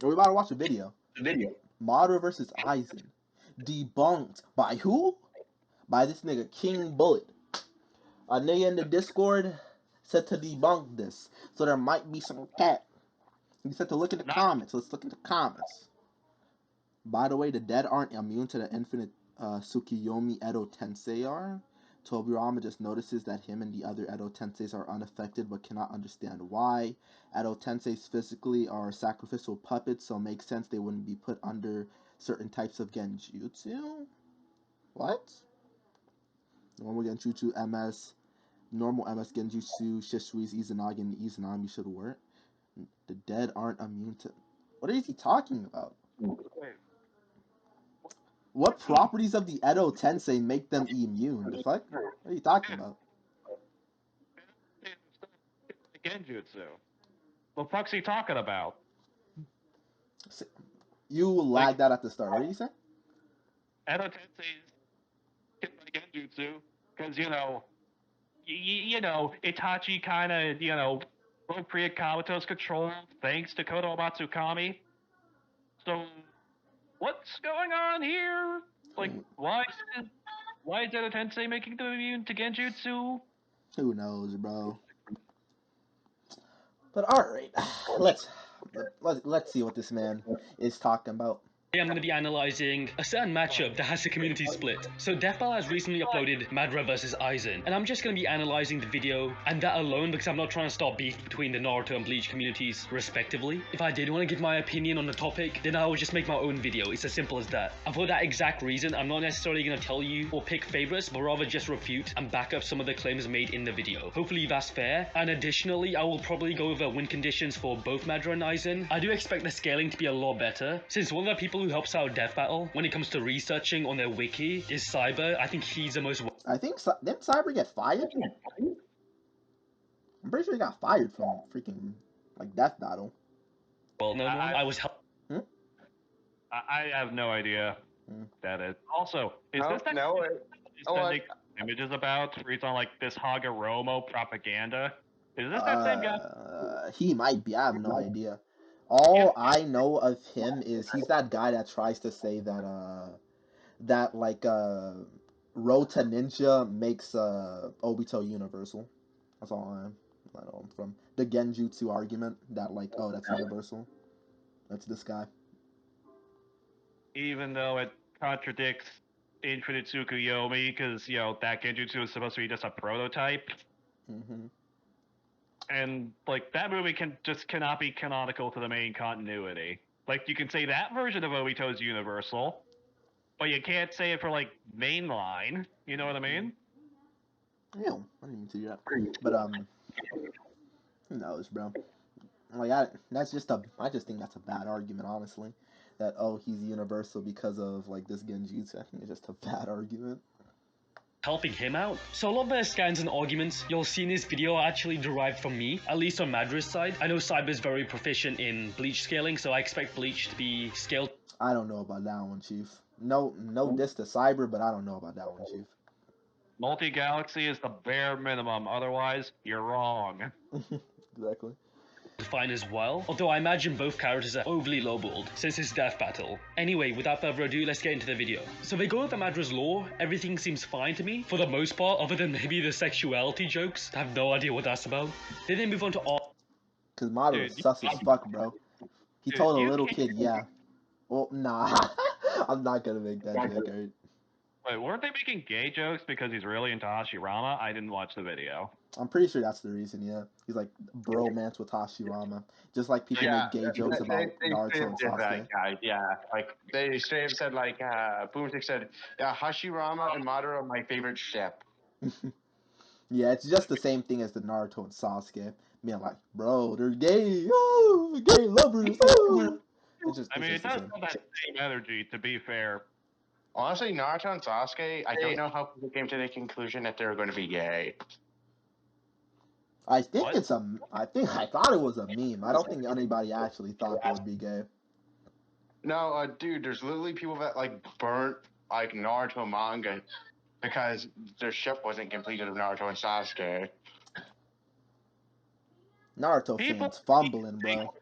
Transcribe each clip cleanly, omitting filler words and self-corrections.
We're about to watch a video. Video. Madara versus Aizen. Debunked by who? By this nigga King Bullet. A nigga in the Discord said to debunk this. So there might be some cat. He said to look at the Not comments. Let's look at the comments. By the way, the dead aren't immune to the infinite Tsukiyomi Edo Tensei are. Tobirama just notices that him and the other Edo Tenseis are unaffected but cannot understand why. Edo Tenseis physically are sacrificial puppets, so it makes sense they wouldn't be put under certain types of genjutsu. What? Normal genjutsu MS, normal MS genjutsu, Shishui's Izanagi and Izanami should work. The dead aren't immune to. What is he talking about? wait, What properties of the Edo Tensei make them immune? The fuck? What are you talking about? Genjutsu. What the fuck's he talking about? You Like lagged out at the start. What did you say? Edo Tensei's hit by Genjutsu because Itachi kind of broke free of Kamato's control thanks to Koto Matsukami. So what's going on here? Like why is Edo Tensei making them immune to Genjutsu? Who knows, bro? But all right, let's let's see what this man is talking about. Today I'm going to be analysing a certain matchup that has the community split. So Deathbell has recently uploaded Madara vs Aizen, and I'm just going to be analysing the video and that alone because I'm not trying to start beef between the Naruto and Bleach communities respectively. If I did want to give my opinion on the topic, then I would just make my own video. It's as simple as that. And for that exact reason, I'm not necessarily going to tell you or pick favorites, but rather just refute and back up some of the claims made in the video. Hopefully that's fair. And additionally, I will probably go over win conditions for both Madara and Aizen. I do expect the scaling to be a lot better, since one of the people who helps out Death Battle when it comes to researching on their wiki is Cyber. I think he's the most. I think didn't Cyber get fired? I'm pretty sure he got fired from freaking like Death Battle. Well-known one. I was Hmm? I have no idea Hmm. that is. Also, is No, this that no. sending images about where he's on like this Hagoromo propaganda? Is this that same guy? He might be. I have no idea. All I know of him is he's that guy that tries to say that that like Road to Ninja makes Obito universal. That's all I know him from. The Genjutsu argument that like, oh, that's universal. That's this guy. Even though it contradicts Infinite Tsukuyomi, because that Genjutsu is supposed to be just a prototype, Hmm. and like that movie cannot be canonical to the main continuity. Like you can say that version of Obito is universal, but you can't say it for like mainline. You know what I mean? Yeah, I didn't even see that. But who knows, bro? Like that's just a. I just think that's a bad argument, honestly. That oh he's universal because of like this Genjutsu. I think it's just a bad argument. helping him out. So a lot of the scans and arguments you'll see in this video are actually derived from me, at least on Madara's side. I know Cyber is very proficient in Bleach scaling, so I expect Bleach to be scaled. I don't know about that one, Chief. No diss to Cyber, but I don't know about that one, Chief. Multi Galaxy is the bare minimum. Otherwise, you're wrong. Exactly. Fine as well, although I imagine both characters are overly lowballed since it's Death Battle. Anyway, without further ado, let's get into the video. So they go over Madara's lore, everything seems fine to me, for the most part, other than maybe the sexuality jokes. I have no idea what that's about. Then they move on to all. Cause Madara's Dude, sus as fuck, bro. He told a you little can't. kid, yeah. Well, nah. I'm not gonna make that joke, alright? Wait, weren't they making gay jokes because he's really into Hashirama? I didn't watch the video. I'm pretty sure that's the reason, yeah. He's like bromance with Hashirama. Just like people Yeah, make gay jokes about they Naruto straight up and did Sasuke. that, guys. Yeah, like they straight up said, like Boomstick said, yeah, Hashirama and Madara are my favorite ship. Yeah, it's just the same thing as the Naruto and Sasuke. Being like, bro, they're gay. Oh, gay lovers. Oh. I It's mean, just it the does same. have that same energy, to be fair. Honestly, Naruto and Sasuke, I don't know how people came to the conclusion that they were going to be gay. I think What? it's a. I thought it was a meme. I don't think anybody actually thought they would be gay. No, dude, there's literally people that like burnt like Naruto manga because their ship wasn't completed of Naruto and Sasuke. Naruto People fans fumbling, bro.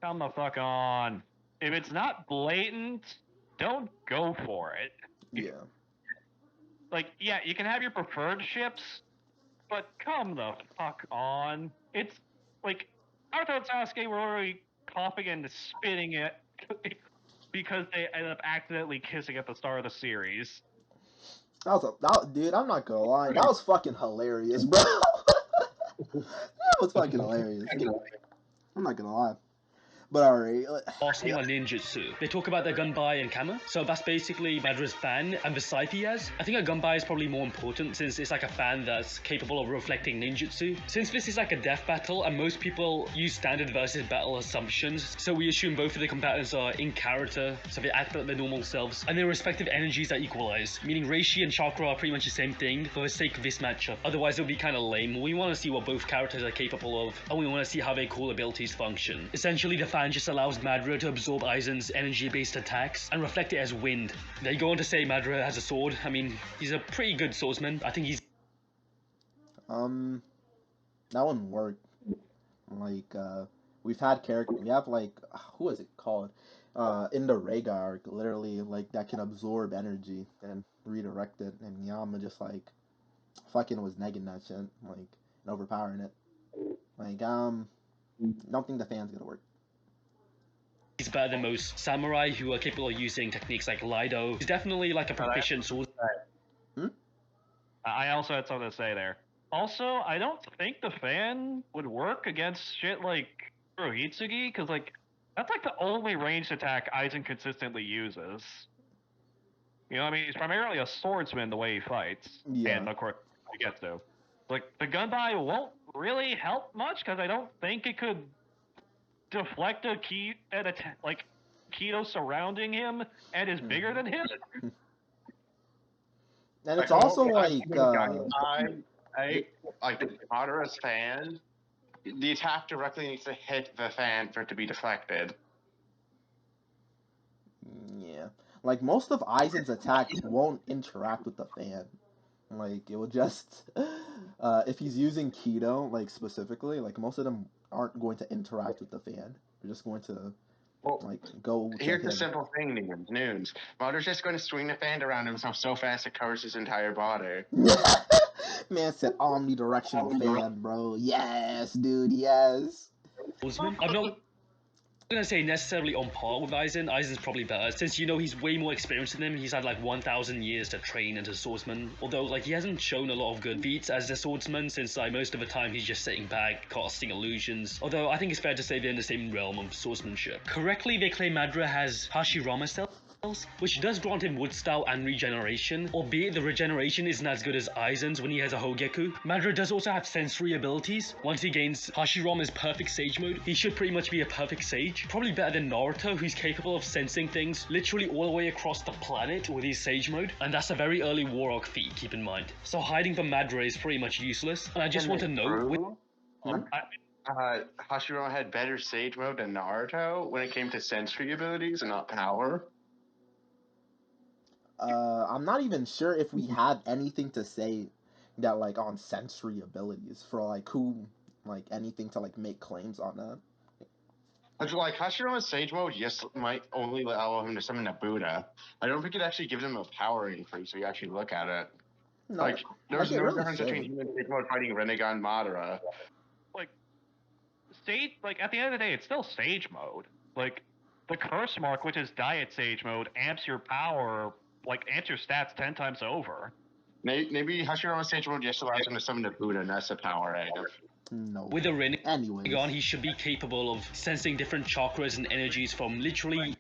Come the fuck on. If it's not blatant, don't go for it. Yeah. Like, yeah, you can have your preferred ships, but come the fuck on. It's like Naruto and Sasuke were already coughing and spitting it because they ended up accidentally kissing at the start of the series. Dude, I'm not gonna lie, that was fucking hilarious, bro. That was fucking hilarious. I'm not gonna lie. But alright. Asking on ninjutsu. They talk about their gunbai and kama, so that's basically Madra's fan and the sight he has. I think a gunbai is probably more important since it's like a fan that's capable of reflecting ninjutsu. Since this is like a death battle and most people use standard versus battle assumptions, so we assume both of the combatants are in character, so they act like their normal selves, and their respective energies are equalized, meaning reishi and chakra are pretty much the same thing for the sake of this matchup. Otherwise it would be kind of lame. We want to see what both characters are capable of, and we want to see how their cool abilities function. Essentially, the fan just allows Madara to absorb Aizen's energy-based attacks and reflect it as wind. They go on to say Madara has a sword. I mean, he's a pretty good swordsman. I think he's... That wouldn't work. Like, we've had we have, like, who is it called? In the Rega arc, literally, like, that can absorb energy and redirect it, and Yama just, like, fucking was negging that shit, like, and overpowering it. Like, don't think the fan's gonna work. He's better than most samurai who are capable of using techniques like Lido. He's definitely like a proficient swordsman. I also had something to say there. Also, I don't think the fan would work against shit like Kurohitsugi, because like that's like the only ranged attack Aizen consistently uses. You know what I mean? He's primarily a swordsman the way he fights, Yeah. and of course he gets to. Like the gunbai won't really help much because I don't think it could deflect a key at a like Kido surrounding him and is bigger than him. And it's also like, like Madara's fan, the attack directly needs to hit the fan for it to be deflected. yeah, like most of Aizen's attack won't interact with the fan. Like it will just, if he's using Keto, like specifically, like most of them aren't going to interact with the fan. They're just going to like go to Here's him. the simple thing, Noons. Madara's just going to swing the fan around himself so fast it covers his entire body. Man said omnidirectional fan, bro. Yes, dude. Yes. I'm not gonna say necessarily on par with Aizen. Aizen's probably better since he's way more experienced than him. He's had like 1,000 years to train as a swordsman. Although like he hasn't shown a lot of good feats as a swordsman since like most of the time he's just sitting back casting illusions. Although I think it's fair to say they're in the same realm of swordsmanship. Correctly, they claim Madara has Hashirama cells, which does grant him wood style and regeneration, albeit the regeneration isn't as good as Aizen's when he has a Hogeku. Madara does also have sensory abilities. Once he gains Hashirama's perfect sage mode, he should pretty much be a perfect sage. Probably better than Naruto, who's capable of sensing things literally all the way across the planet with his sage mode, and that's a very early war arc feat, keep in mind. So hiding from Madara is pretty much useless, and I just want to know... Hashirama had better sage mode than Naruto when it came to sensory abilities and not power. I'm not even sure if we have anything to say that like on sensory abilities for like who like anything to like make claims on that. But like Hashirama's sage mode, yes, might only allow him to summon a Buddha. I don't think it actually gives him a power increase if you actually look at it. No, like there's no really difference between him and sage mode fighting Renegon Madara. Like sage, like at the end of the day, it's still sage mode. Like the curse mark, which is diet sage mode, amps your power, like amps your stats 10 times over. Maybe Hashirama's sage mode just allows him to summon a Buddha, and that's a power item. No. With a Anyways, Rinnegan, he should be capable of sensing different chakras and energies from literally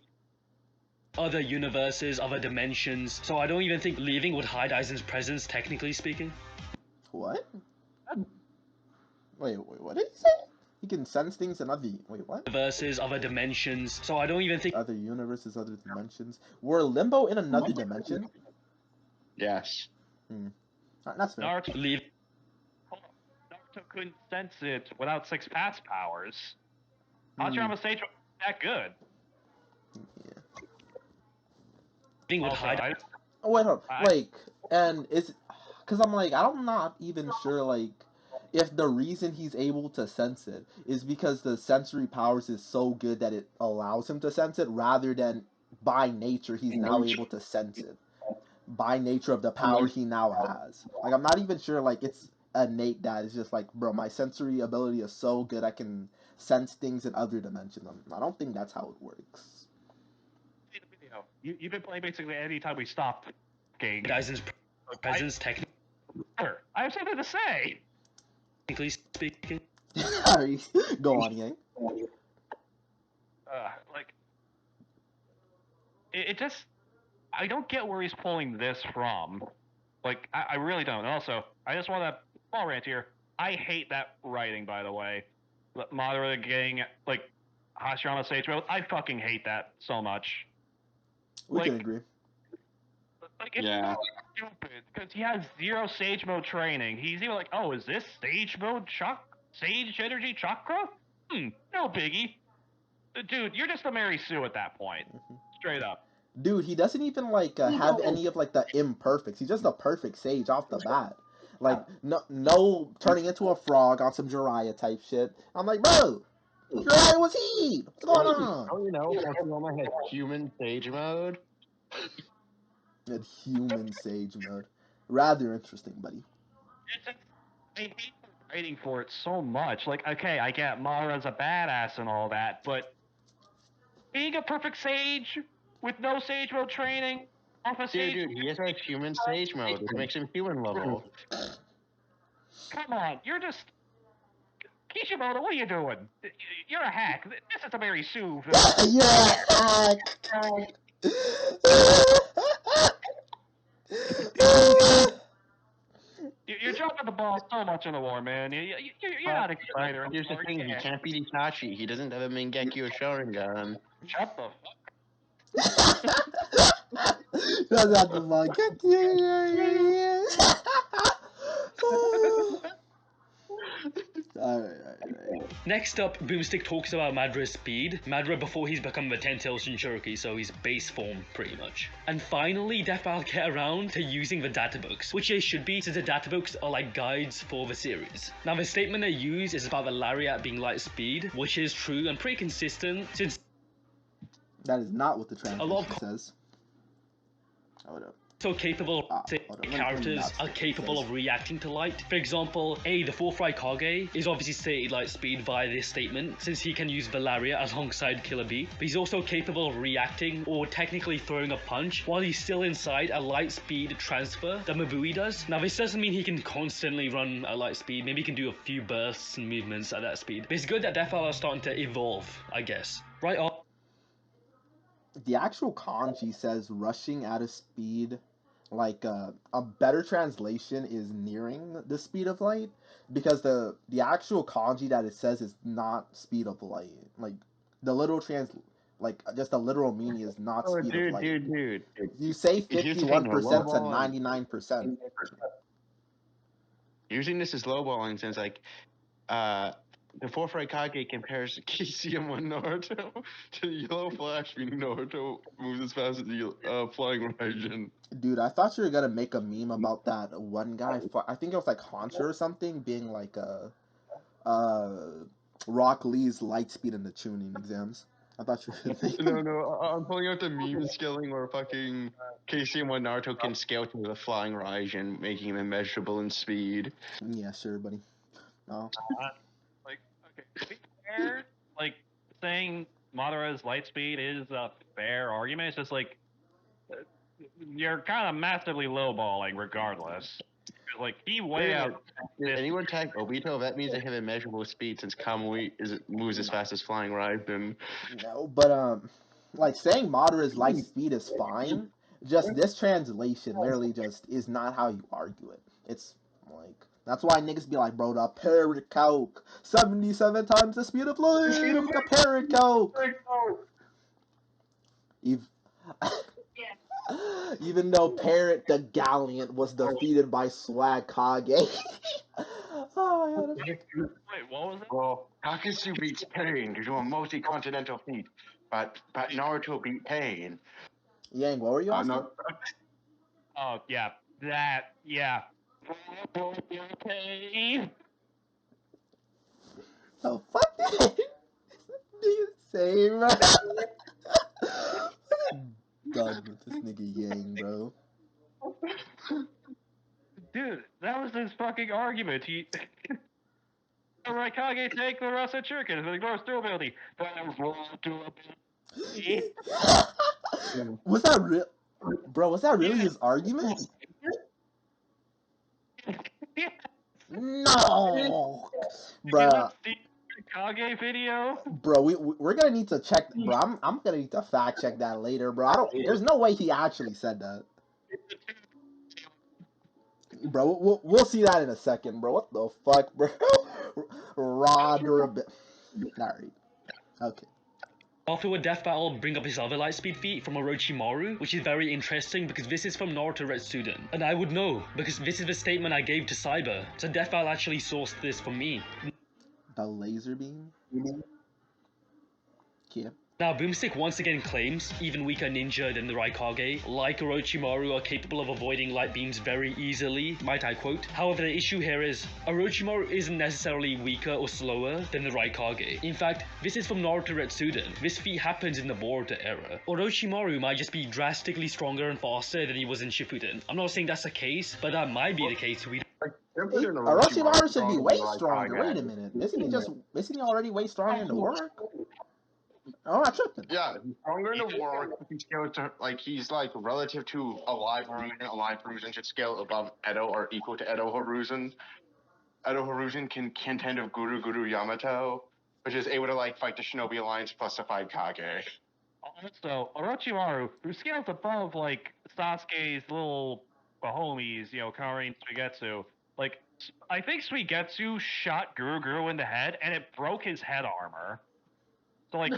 other universes, other dimensions. So I don't even think leaving would hide Aizen's presence, technically speaking. What? Wait, what did he say? He can sense things in other... Wait, what? Universes, other dimensions. So I don't even think... Other universes, other dimensions. Were Limbo in another dimension? Yes. That's fair. Naruto couldn't sense it without 6 pass powers. Hashirama's stage was that good. Yeah. Would hide... Oh, wait, hold on. Like, and is... Because I'm like, I'm not even sure, like, if the reason he's able to sense it is because the sensory powers is so good that it allows him to sense it, rather than by nature he's now able to sense it. By nature of the power he now has. Like, I'm not even sure, like, it's innate that it's just like, bro, my sensory ability is so good I can sense things in other dimensions. I don't think that's how it works. You've been playing basically any time we stopped game. Aizen's presence, technically I have something to say. speaking. Go on, Yang. Like, it just, I don't get where he's pulling this from. Like, I really don't. And also, I just want to small rant here. I hate that writing, by the way. Madara getting, like, Hashirama Sage Mode. I fucking hate that so much. We can agree. Like, it's so stupid, because he has 0 Sage Mode training. He's even like, oh, is this Sage Mode Sage Energy Chakra? No biggie. Dude, you're just a Mary Sue at that point. Straight up. Dude, he doesn't even like have any of like the imperfects. He's just a perfect sage off the bat. Like no turning into a frog on some Jiraiya type shit. I'm like, bro, Jiraiya was he? What's going on? Oh, you know, Hashirama had human sage mode. At human sage mode. Rather interesting, buddy. I hate the writing for it so much. Like, okay, I get Mara's a badass and all that, but being a perfect sage with no sage mode training off a sage. Dude, he has like human sage mode, which makes him human level. Come on, you're just Kishimoto. What are you doing? You're a hack. This is a Mary Sue. You're a hack. You're dropping the ball so much in the war, man. You're not a good writer. Here's the thing, he can't beat Itachi. He doesn't have a Mingekyo Sharingan. Shut the That's not the fuck. Alright. Next up, Boomstick talks about Madara's speed. Madara before he's become the 10-tailed Jinchuriki, so he's base form pretty much. And finally, Deathbell get around to using the databooks, which they should be since the databooks are like guides for the series. Now the statement they use is about the Lariat being light speed, which is true and pretty consistent since that is not what the translation says. Hold up. So capable characters are capable of reacting to light. For example, the fourth Raikage is obviously stated light speed via this statement, since he can use Velaria alongside Killer Bee. But he's also capable of reacting or technically throwing a punch while he's still inside a light speed transfer that Mabui does. Now this doesn't mean he can constantly run at light speed, maybe he can do a few bursts and movements at that speed. But it's good that Deathbell are starting to evolve, I guess. Right on. The actual kanji says rushing at a speed, like a better translation is nearing the speed of light, because the actual kanji that it says is not speed of light. Like the literal just the literal meaning is not speed of light. Dude. You say 51% to 99%. Using this as lowballing since like the fourth Raikage compares KCM1 Naruto to the Yellow Flash, meaning Naruto moves as fast as the Flying Raijin. Dude, I thought you were gonna make a meme about that one guy. I think it was like Honcho or something, being like Rock Lee's light speed in the tuning exams. I thought you were gonna No, I'm pulling out the meme scaling where fucking KCM1 Naruto can scale to the Flying Raijin, making him immeasurable in speed. Yeah, sure, buddy. No. Like, okay, to be fair, like saying Madara's light speed is a fair argument. It's just like you're kind of massively lowballing regardless. Like he way out. Did anyone tag Obito? That means they have immeasurable speed since Kamui moves as fast as Flying Raijin. No, but like saying Madara's light speed is fine. Just this translation literally just is not how you argue it. It's like that's why niggas be like, bro, the parrot coke, 77 times the speed of light, a parrot coke. Even though Parrot the Gallant was defeated by Swag Kage. Oh my god. Wait, what was it? Well, Kakesu beats Pain to do a multi-continental feat, but Naruto beat Pain. Yang, what were you asking? No. Oh yeah, that yeah. Okay. Oh, fuck that. Same, bro. Done with this nigga Yang, bro. Dude, that was his fucking argument. He Raikage take the Rasa Shuriken with ignores durability. Was that real? Bro, was that really his argument? No! Bruh. The Kage video? Bro, we're gonna need to check, bro. I'm gonna need to fact check that later, bro. I don't. There's no way he actually said that, bro. We'll see that in a second, bro. What the fuck, bro? Raw durability. Alright. Okay. After a death battle, bring up his other lightspeed feat from Orochimaru, which is very interesting because this is from Naruto Retsuden. And I would know, because this is the statement I gave to Cyber, so death battle actually sourced this from me. The laser beam. Yeah. Now, Boomstick once again claims, even weaker ninja than the Raikage, like Orochimaru, are capable of avoiding light beams very easily, might I quote. However, the issue here is, Orochimaru isn't necessarily weaker or slower than the Raikage. In fact, this is from Naruto Retsuden. This feat happens in the Boruto era. Orochimaru might just be drastically stronger and faster than he was in Shippuden. I'm not saying that's the case, but that might be the case. Orochimaru should be way stronger. Wait a minute. Isn't he already way stronger in the work? Oh, I'm not tripping. Yeah, he's stronger in the war. He scales to he's like relative to Alive Hiruzen. Alive Hiruzen should scale above Edo or equal to Edo Hiruzen. Edo Hiruzen can contend of Guru Yamato, which is able to like fight the Shinobi Alliance plus the 5 Kage. Also, Orochimaru, who scales above like Sasuke's little homies, Kari and Suigetsu. Like, I think Suigetsu shot Guru in the head, and it broke his head armor. So like,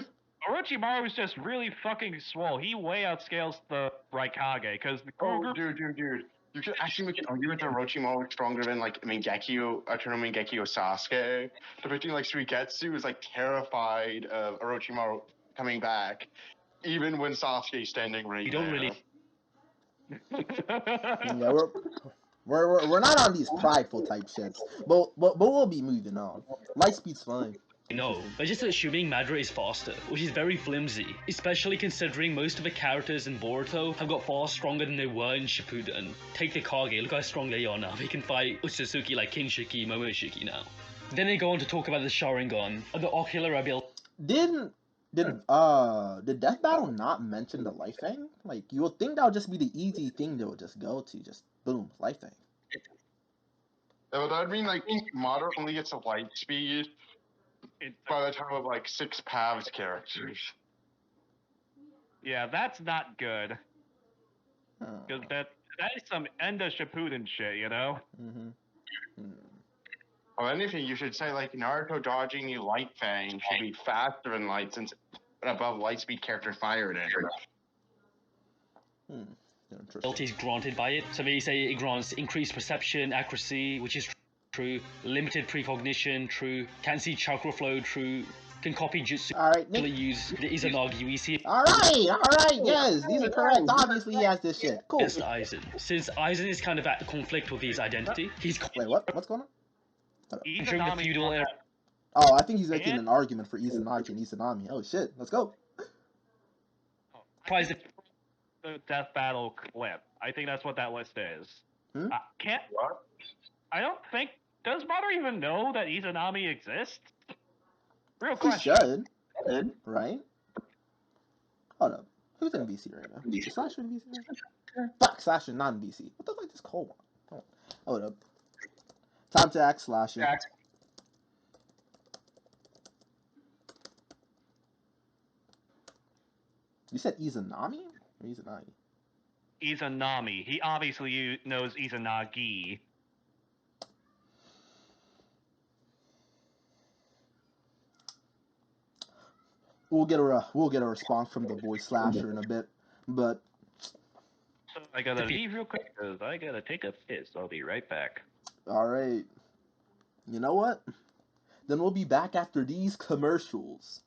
Orochimaru is just really fucking swole. He way outscales the Raikage because the Guru. Dude. You could actually make an argument that Orochimaru is stronger than like Eternal Mangekyo Sasuke. Depicting like Suigetsu is like terrified of Orochimaru coming back, even when Sasuke's standing right You there. don't really Yeah, we're not on these prideful type shits, but we'll be moving on. Lightspeed's fine. know, but just assuming Madara is faster, which is very flimsy, especially considering most of the characters in Boruto have got far stronger than they were in Shippuden. Take the Kage, look how strong they are now. They can fight Otsutsuki like Kinshiki, Momoshiki now. Then they go on to talk about the Sharingan, the ocular ability. Did Death Battle not mention the Life Fang? Like, you would think that would just be the easy thing they would just go to, just boom, Life Fang. Yeah, but that would mean like Madara only gets a light speed by the time of like 6 paths characters. Yeah, that's not good. Because that is some end of Shippuden shit, Or anything, you should say like Naruto dodging the Light Fang should be faster than Light since an above light speed character fired it. Abilities granted by it. So they say it grants increased perception, accuracy, which is true. Limited precognition, true. Can see chakra flow, true. Can copy jutsu. Alright, Nick. Use the Izanagi we see. Alright, yes, these are correct. Obviously, he has this shit. Cool. It's Aizen. Since Aizen is kind of at conflict with his identity, he's Wait, what? What's going on? during the feudal era. Oh, I think he's making an argument for Izanagi and Izanami. Oh shit, let's go. Tries to The death battle clip. I think that's what that list is. I don't think. Does Madara even know that Izanami exists? Real question. He should. Right? Hold up. Who's in VC right now? Is Sasha in VC right now? Fuck, Sasha not in VC. What the fuck is this cold one? Hold up. Time to act Slasher. You said Izanami? Or Izanagi? Izanami. He obviously knows Izanagi. We'll get a response from the boy Slasher in a bit, but I gotta leave real quick because I gotta take a piss. I'll be right back. all right. You know what? Then we'll be back after these commercials.